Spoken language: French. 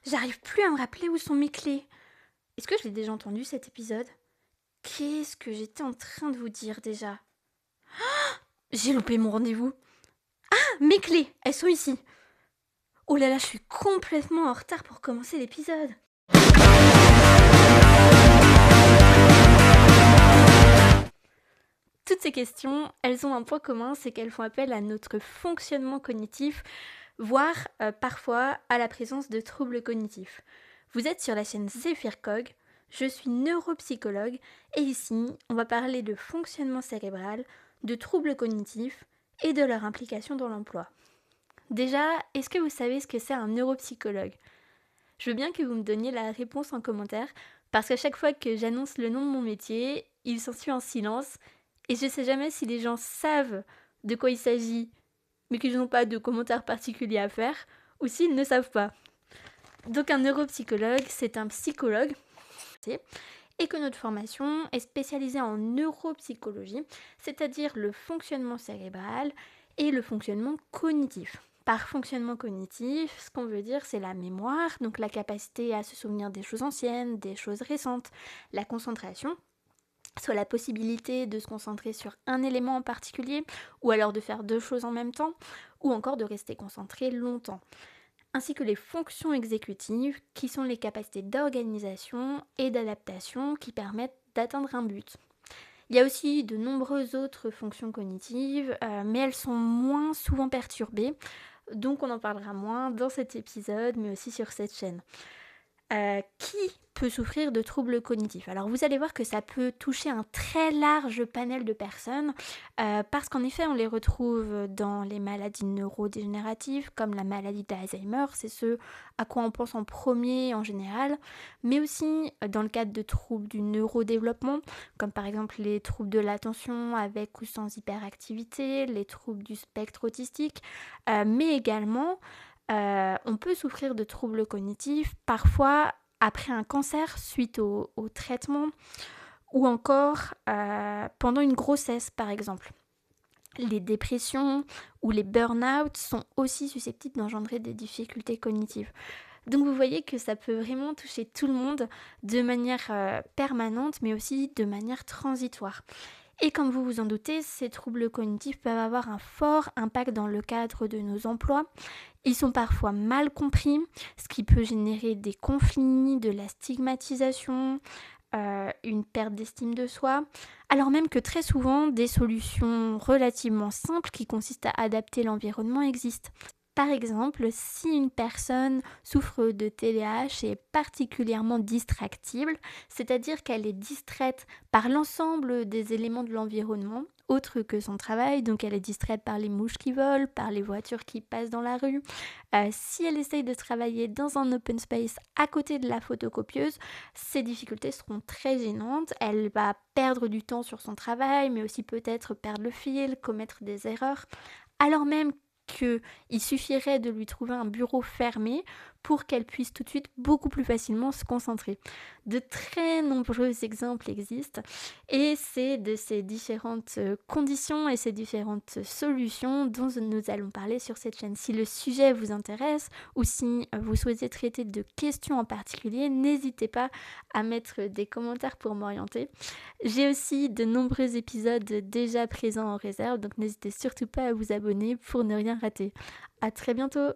J'arrive plus à me rappeler où sont mes clés. Est-ce que je l'ai déjà entendu cet épisode? Qu'est-ce que j'étais en train de vous dire déjà? J'ai loupé mon rendez-vous. Ah, mes clés, elles sont ici. Oh là là, je suis complètement en retard pour commencer l'épisode. Toutes ces questions, elles ont un point commun, c'est qu'elles font appel à notre fonctionnement cognitif, voire parfois à la présence de troubles cognitifs. Vous êtes sur la chaîne Zephyrcog, je suis neuropsychologue et ici, on va parler de fonctionnement cérébral, de troubles cognitifs et de leur implication dans l'emploi. Déjà, est-ce que vous savez ce que c'est un neuropsychologue? Je veux bien que vous me donniez la réponse en commentaire, parce qu'à chaque fois que j'annonce le nom de mon métier, il s'ensuit un silence, et je ne sais jamais si les gens savent de quoi il s'agit, mais qu'ils n'ont pas de commentaires particuliers à faire, ou s'ils ne savent pas. Donc un neuropsychologue, c'est un psychologue, et que notre formation est spécialisée en neuropsychologie, c'est-à-dire le fonctionnement cérébral et le fonctionnement cognitif. Par fonctionnement cognitif, ce qu'on veut dire, c'est la mémoire, donc la capacité à se souvenir des choses anciennes, des choses récentes, la concentration, soit la possibilité de se concentrer sur un élément en particulier, ou alors de faire deux choses en même temps, ou encore de rester concentré longtemps, ainsi que les fonctions exécutives, qui sont les capacités d'organisation et d'adaptation qui permettent d'atteindre un but. Il y a aussi de nombreuses autres fonctions cognitives, mais elles sont moins souvent perturbées, donc on en parlera moins dans cet épisode, mais aussi sur cette chaîne. Qui peut souffrir de troubles cognitifs? Alors vous allez voir que ça peut toucher un très large panel de personnes, parce qu'en effet on les retrouve dans les maladies neurodégénératives comme la maladie d'Alzheimer, c'est ce à quoi on pense en premier en général, mais aussi dans le cadre de troubles du neurodéveloppement, comme par exemple les troubles de l'attention avec ou sans hyperactivité, les troubles du spectre autistique, mais également on peut souffrir de troubles cognitifs, parfois après un cancer suite au traitement, ou encore pendant une grossesse par exemple. Les dépressions ou les burn-out sont aussi susceptibles d'engendrer des difficultés cognitives. Donc vous voyez que ça peut vraiment toucher tout le monde de manière permanente, mais aussi de manière transitoire. Et comme vous vous en doutez, ces troubles cognitifs peuvent avoir un fort impact dans le cadre de nos emplois. Ils sont parfois mal compris, ce qui peut générer des conflits, de la stigmatisation, une perte d'estime de soi, alors même que très souvent, des solutions relativement simples qui consistent à adapter l'environnement existent. Par exemple, si une personne souffre de TDAH et est particulièrement distractible, c'est-à-dire qu'elle est distraite par l'ensemble des éléments de l'environnement, autre que son travail, donc elle est distraite par les mouches qui volent, par les voitures qui passent dans la rue. Si elle essaye de travailler dans un open space à côté de la photocopieuse, ses difficultés seront très gênantes. Elle va perdre du temps sur son travail, mais aussi peut-être perdre le fil, commettre des erreurs, alors même qu'il suffirait de lui trouver un bureau fermé pour qu'elle puisse tout de suite beaucoup plus facilement se concentrer. De très nombreux exemples existent et c'est de ces différentes conditions et ces différentes solutions dont nous allons parler sur cette chaîne. Si le sujet vous intéresse ou si vous souhaitez traiter de questions en particulier, n'hésitez pas à mettre des commentaires pour m'orienter. J'ai aussi de nombreux épisodes déjà présents en réserve, donc n'hésitez surtout pas à vous abonner pour ne rien rater. À très bientôt!